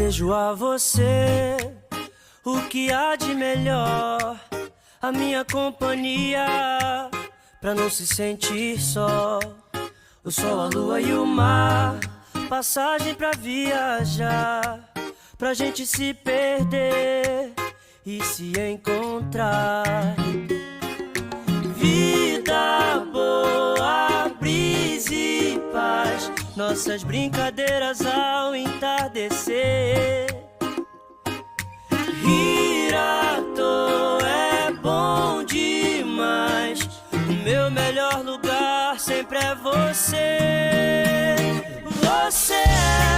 Desejo a você o que há de melhor, a minha companhia, pra não se sentir só. O sol, a lua e o mar, passagem pra viajar, pra gente se perder e se encontrar. Vida boa, brisa e paz, nossas brincadeiras ao entardecer. Rir à toa é bom demais, o meu melhor lugar sempre é você. Você é